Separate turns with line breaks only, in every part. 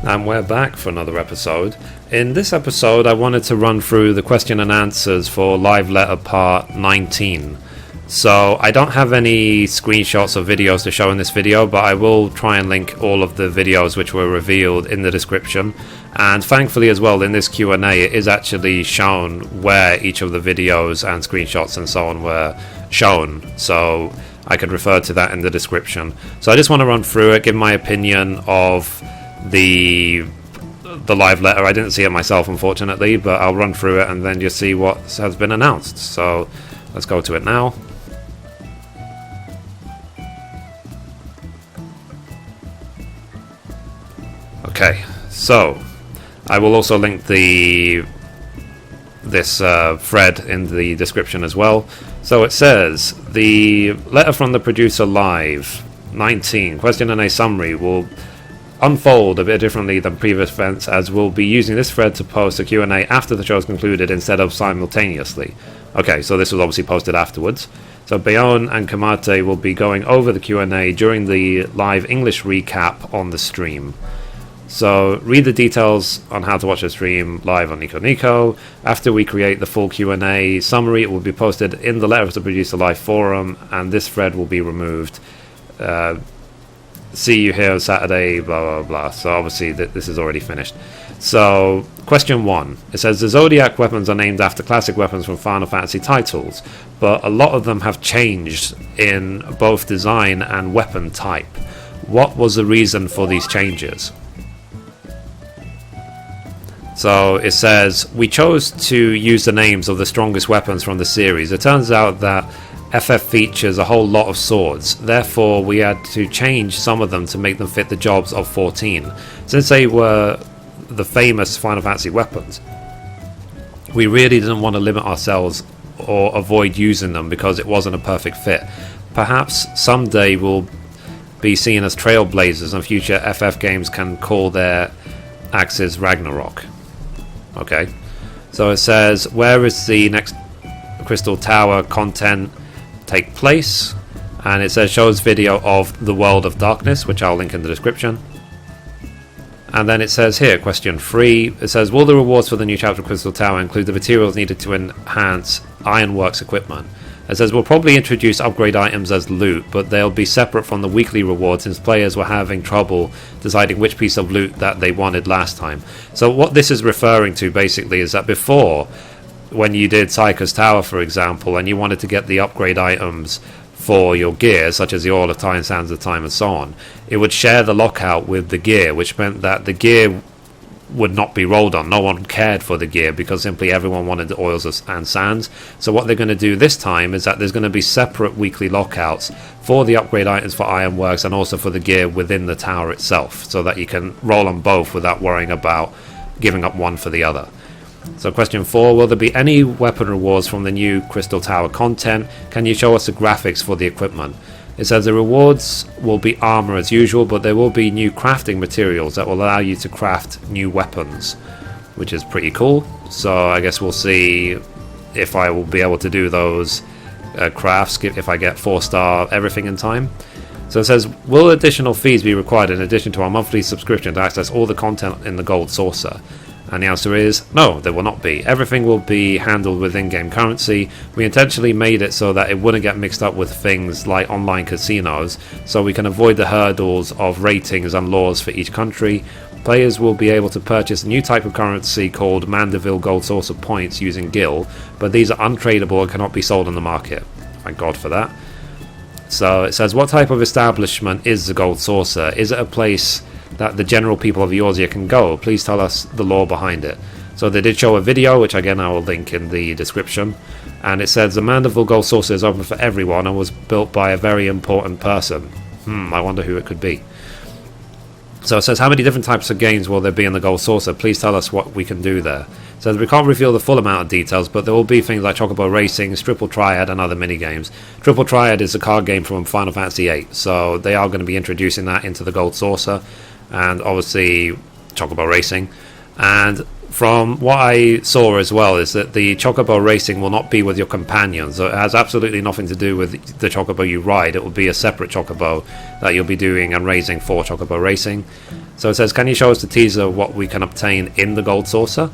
And we're back for another episode. In this episode, I wanted to run through the question and answers for Live Letter Part 19. So, I don't have any screenshots or videos to show in this video, but I will try and link all of the videos which were revealed in the description. And thankfully as well, in this Q&A, it is actually shown where each of the videos and screenshots and so on were shown. So, I could refer to that in the description. So, I just want to run through it, give my opinion of the live letter. I didn't see it myself, unfortunately, but I'll run through it and then just see what has been announced. So let's go to it now. Okay, so I will also link this thread in the description as well. So it says, the letter from the producer live 19 question and a summary will unfold a bit differently than previous events, as we'll be using this thread to post a Q&A after the show is concluded instead of simultaneously. Okay, so this was obviously posted afterwards. So Bayonne and Kamate will be going over the Q&A during the live English recap on the stream. So read the details on how to watch the stream live on Nico Nico. After we create the full Q&A summary, it will be posted in the Letter to Producer Live forum, and this thread will be removed. See you here Saturday, blah blah blah. So obviously this is already finished. So question 1, it says the Zodiac weapons are named after classic weapons from Final Fantasy titles, but a lot of them have changed in both design and weapon type. What was the reason for these changes? So it says, we chose to use the names of the strongest weapons from the series. It turns out that FF features a whole lot of swords, therefore we had to change some of them to make them fit the jobs of 14. Since they were the famous Final Fantasy weapons, we really didn't want to limit ourselves or avoid using them because it wasn't a perfect fit. Perhaps someday we'll be seen as trailblazers and future FF games can call their axes Ragnarok. Okay, so it says, where is the next Crystal Tower content take place? And it says shows video of the World of Darkness, which I'll link in the description. And then it says here, question 3, it says, will the rewards for the new chapter of Crystal Tower include the materials needed to enhance Ironworks equipment? It says, we'll probably introduce upgrade items as loot, but they'll be separate from the weekly rewards since players were having trouble deciding which piece of loot that they wanted last time. So what this is referring to basically is that before, when you did Psycho's Tower, for example, and you wanted to get the upgrade items for your gear, such as the Oil of Time, Sands of Time, and so on, it would share the lockout with the gear, which meant that the gear would not be rolled on. No one cared for the gear because simply everyone wanted the oils and sands. So what they're going to do this time is that there's going to be separate weekly lockouts for the upgrade items for Ironworks and also for the gear within the tower itself, so that you can roll on both without worrying about giving up one for the other. So question 4, will there be any weapon rewards from the new Crystal Tower content? Can you show us the graphics for the equipment? It says the rewards will be armor as usual, but there will be new crafting materials that will allow you to craft new weapons, which is pretty cool. So I guess we'll see if I will be able to do those crafts if I get 4-star everything in time. So it says, will additional fees be required in addition to our monthly subscription to access all the content in the Gold Saucer? And the answer is no, there will not be. Everything will be handled with in-game currency. We intentionally made it so that it wouldn't get mixed up with things like online casinos, so we can avoid the hurdles of ratings and laws for each country. Players will be able to purchase a new type of currency called Mandeville Gold Saucer points using Gil, but these are untradeable and cannot be sold on the market. Thank God for that. So it says, what type of establishment is the Gold Saucer? Is it a place that the general people of Eorzea can go? Please tell us the lore behind it. So they did show a video, which again I will link in the description, and it says the Mandeville Gold Saucer is open for everyone and was built by a very important person. I wonder who it could be. So it says, how many different types of games will there be in the Gold Saucer? Please tell us what we can do there. It says we can't reveal the full amount of details, but there will be things like Chocobo Racing, Triple Triad, and other mini-games. Triple Triad is a card game from Final Fantasy VIII, so they are going to be introducing that into the Gold Saucer, and obviously Chocobo Racing. And from what I saw as well, is that the chocobo racing will not be with your companion, so it has absolutely nothing to do with the chocobo you ride. It will be a separate chocobo that you'll be doing and raising for chocobo racing. So it says, can you show us the teaser of what we can obtain in the gold saucer?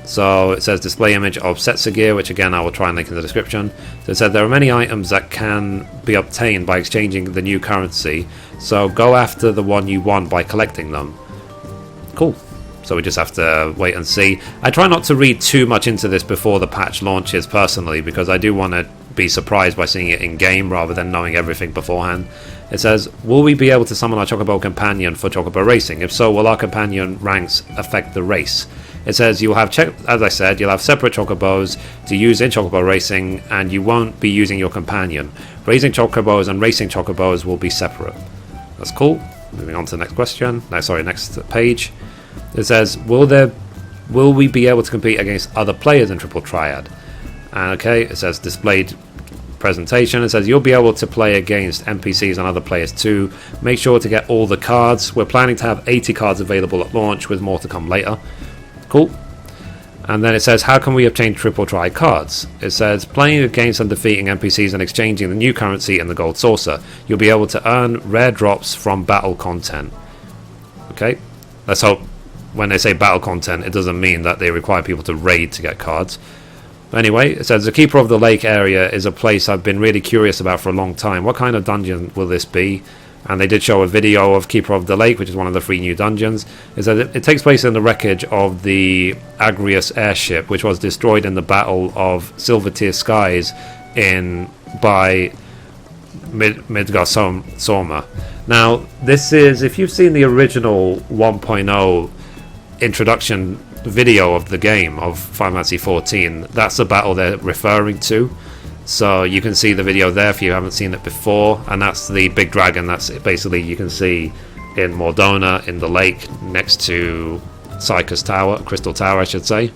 So it says display image of Setsa gear, which again I will try and link in the description. So it said there are many items that can be obtained by exchanging the new currency, so go after the one you want by collecting them. Cool. So we just have to wait and see. I try not to read too much into this before the patch launches personally, because I do want to be surprised by seeing it in game rather than knowing everything beforehand. It says, will we be able to summon our chocobo companion for chocobo racing? If so, will our companion ranks affect the race? It says you'll have, as I said, you'll have separate chocobos to use in chocobo racing, and you won't be using your companion. Raising chocobos and racing chocobos will be separate. That's cool. Moving on to the next question. No, sorry, next page. It says, will we be able to compete against other players in Triple Triad? Okay, it says displayed presentation. It says you'll be able to play against NPCs and other players too. Make sure to get all the cards. We're planning to have 80 cards available at launch, with more to come later. Cool. And then it says, how can we obtain Triple Triad cards? It says, playing against and defeating NPCs and exchanging the new currency in the gold saucer. You'll be able to earn rare drops from battle content. Okay, let's hope when they say battle content, it doesn't mean that they require people to raid to get cards. Anyway, it says the Keeper of the Lake area is a place I've been really curious about for a long time. What kind of dungeon will this be? And they did show a video of Keeper of the Lake, which is one of the 3 new dungeons. It says it takes place in the wreckage of the Agrius airship, which was destroyed in the Battle of Silvertear Skies by Midgard-Sorma. Now, this is, if you've seen the original 1.0 introduction video of the game of Final Fantasy XIV, that's the battle they're referring to. So you can see the video there if you haven't seen it before, and that's the big dragon that's basically you can see in Mordona in the lake next to Psychus Tower, Crystal Tower I should say.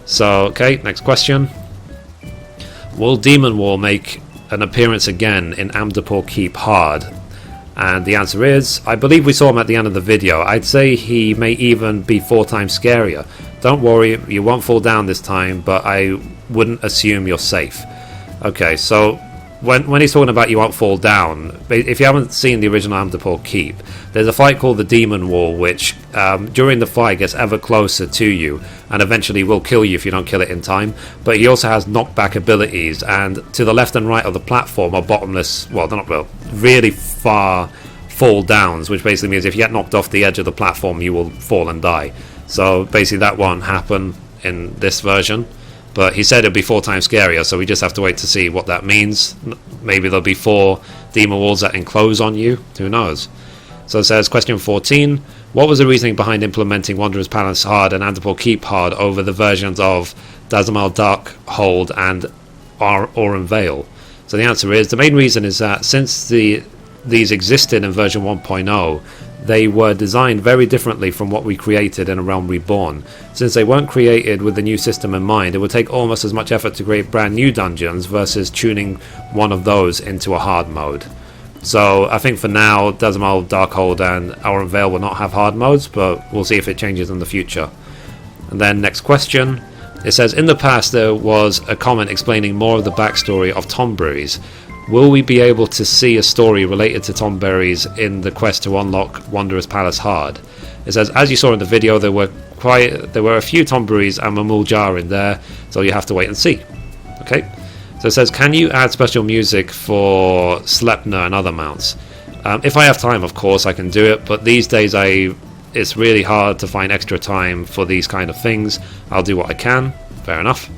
So okay, next question. Will Demon Wall make an appearance again in Amdapor Keep Hard? And the answer is, I believe we saw him at the end of the video. I'd say he may even be 4 times scarier. Don't worry, you won't fall down this time, but I wouldn't assume you're safe. Okay, so when he's talking about you won't fall down, if you haven't seen the original Amdapor Keep, there's a fight called the Demon Wall, which during the fight gets ever closer to you and eventually will kill you if you don't kill it in time. But he also has knockback abilities, and to the left and right of the platform are bottomless, well, they're not really far fall downs, which basically means if you get knocked off the edge of the platform, you will fall and die. So basically that won't happen in this version. But he said it'd be 4 times scarier, so we just have to wait to see what that means. Maybe there'll be 4 demon walls that enclose on you. Who knows? So it says, question 14. What was the reasoning behind implementing Wanderer's Palace Hard and Amdapor Keep Hard over the versions of Dazamal Darkhold and Aurum Vale? So the answer is, the main reason is that since these existed in version 1.0, they were designed very differently from what we created in A Realm Reborn. Since they weren't created with the new system in mind, it would take almost as much effort to create brand new dungeons versus tuning one of those into a hard mode. So I think for now, Dazamal Darkhold and Aurum Vale will not have hard modes, but we'll see if it changes in the future. And then next question. It says, in the past there was a comment explaining more of the backstory of Tomberries. Will we be able to see a story related to Tomberries in the quest to unlock Wanderer's Palace Hard? It says, as you saw in the video, there were a few Tomberries and Mamuljar in there, so you have to wait and see. Okay. So it says, can you add special music for Sleipnir and other mounts? If I have time, of course, I can do it, but these days it's really hard to find extra time for these kind of things. I'll do what I can. Fair enough.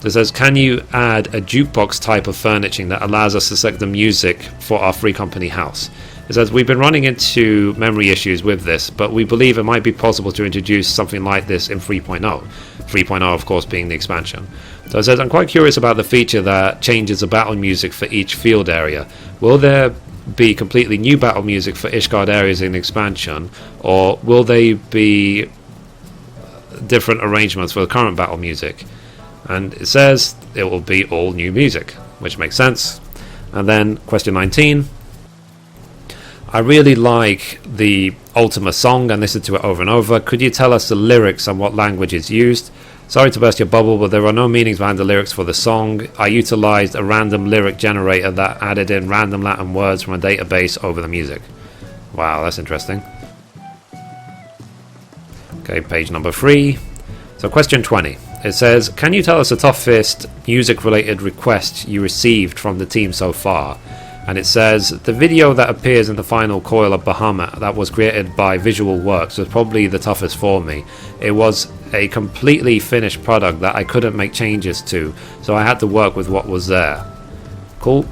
It says, can you add a jukebox type of furnishing that allows us to select the music for our free company house? It says, we've been running into memory issues with this, but we believe it might be possible to introduce something like this in 3.0. 3.0, of course, being the expansion. So it says, I'm quite curious about the feature that changes the battle music for each field area. Will there be completely new battle music for Ishgard areas in the expansion, or will they be different arrangements for the current battle music? And it says it will be all new music, which makes sense. And then question 19. I really like the Ultima song and listen to it over and over. Could you tell us the lyrics and what language is used? Sorry to burst your bubble, but there are no meanings behind the lyrics for the song. I utilized a random lyric generator that added in random Latin words from a database over the music. Wow, that's interesting. Okay, page number 3. So question 20. It says, can you tell us the toughest music-related request you received from the team so far? And it says, the video that appears in the final coil of Bahamut that was created by Visual Works was probably the toughest for me. It was a completely finished product that I couldn't make changes to, so I had to work with what was there. Cool.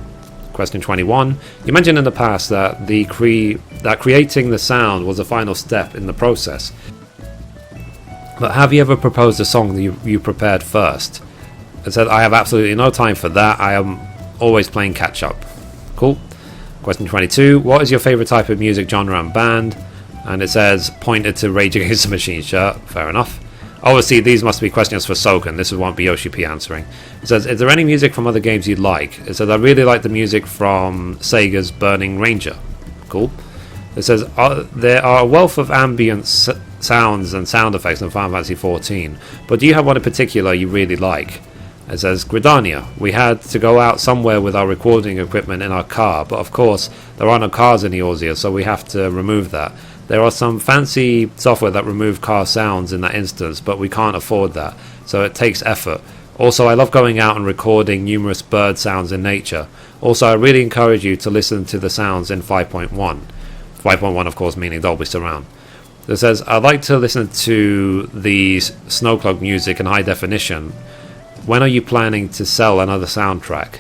Question 21. You mentioned in the past that creating the sound was the final step in the process. But have you ever proposed a song that you prepared first? It said, I have absolutely no time for that. I am always playing catch up. Cool. Question 22. What is your favorite type of music genre and band? And it says, pointed to Rage Against the Machine shirt. Fair enough. Obviously, these must be questions for Soken. This won't be Yoshi P answering. It says, is there any music from other games you'd like? It says, I really like the music from Sega's Burning Ranger. Cool. It says, there are a wealth of ambient sounds and sound effects in Final Fantasy XIV, but do you have one in particular you really like? It says, Gridania. We had to go out somewhere with our recording equipment in our car, but of course there are no cars in Eorzea, so we have to remove that. There are some fancy software that remove car sounds in that instance, but we can't afford that, so it takes effort. Also, I love going out and recording numerous bird sounds in nature. Also, I really encourage you to listen to the sounds in 5.1. 5.1, of course, meaning Dolby Surround. It says, I'd like to listen to the Snowcloak music in high definition. When are you planning to sell another soundtrack?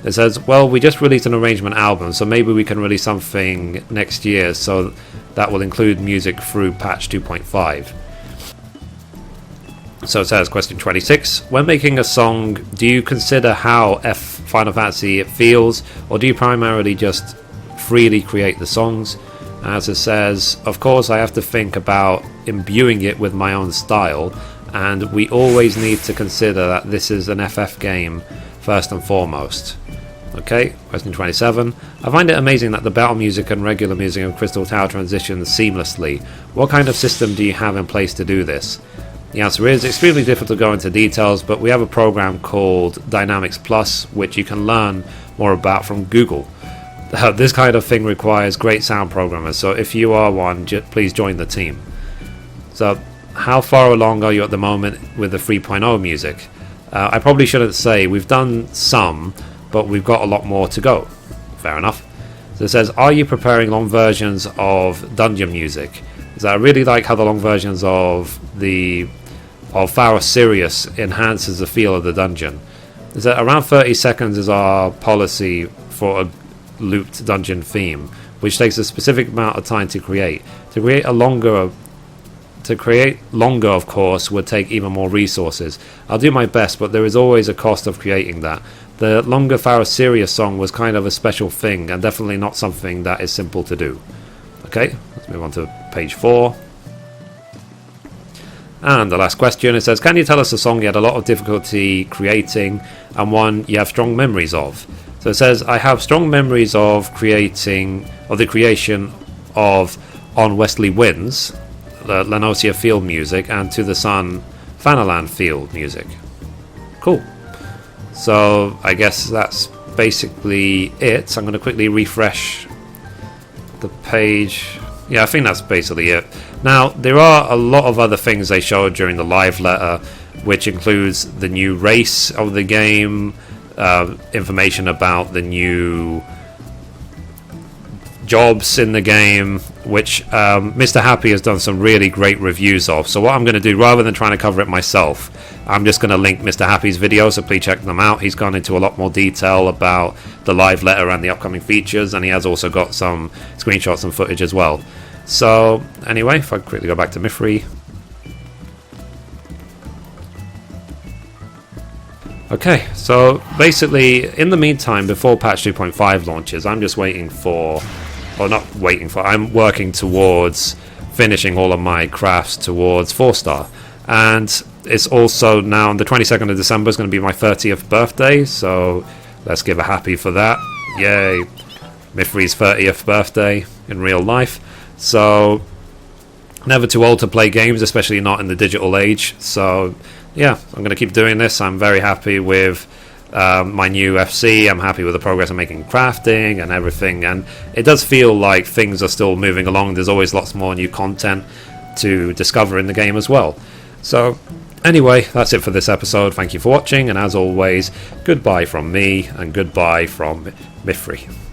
It says, well, we just released an arrangement album, so maybe we can release something next year, so that will include music through patch 2.5. So it says, question 26, when making a song, do you consider how Final Fantasy it feels, or do you primarily just freely create the songs? As it says, of course I have to think about imbuing it with my own style, and we always need to consider that this is an FF game first and foremost. Okay, question 27. I find it amazing that the battle music and regular music of Crystal Tower transitions seamlessly. What kind of system do you have in place to do this? The answer is extremely difficult to go into details, but we have a program called Dynamics Plus, which you can learn more about from Google. This kind of thing requires great sound programmers, so if you are one, please join the team. So, how far along are you at the moment with the 3.0 music? I probably shouldn't say. We've done some, but we've got a lot more to go. Fair enough. So it says, are you preparing long versions of dungeon music? So I really like how the long versions of Pharaoh Sirius enhances the feel of the dungeon. Is that around 30 seconds is our policy for a looped dungeon theme, which takes a specific amount of time to create. To create longer, of course, would take even more resources. I'll do my best, but there is always a cost of creating that. The longer Pharaoh Sirius song was kind of a special thing, and definitely not something that is simple to do. Okay, let's move on to page 4. And the last question, it says, can you tell us a song you had a lot of difficulty creating and one you have strong memories of? So it says, I have strong memories of the creation of On Wesley Winds, the Lanosia Field music, and To the Sun Fanaland Field music. Cool. So I guess that's basically it. I'm going to quickly refresh the page. Yeah, I think that's basically it. Now, there are a lot of other things they showed during the live letter, which includes the new race of the game, information about the new jobs in the game, which Mr. Happy has done some really great reviews of. So what I'm going to do, rather than trying to cover it myself, I'm just going to link Mr. Happy's videos, so please check them out. He's gone into a lot more detail about the live letter and the upcoming features, and he has also got some screenshots and footage as well. So anyway, if I quickly go back to Mithrie. Okay, so basically, in the meantime, before patch 2.5 launches, I'm just waiting for, or not waiting for, I'm working towards finishing all of my crafts towards 4-star. And it's also now on the 22nd of December is going to be my 30th birthday, so let's give a happy for that. Yay. Mithrie's 30th birthday in real life. So never too old to play games, especially not in the digital age. So yeah, I'm going to keep doing this. I'm very happy with my new FC. I'm happy with the progress I'm making crafting and everything, and it does feel like things are still moving along. There's always lots more new content to discover in the game as well. So anyway, that's it for this episode. Thank you for watching, and as always, goodbye from me and goodbye from Mithrie.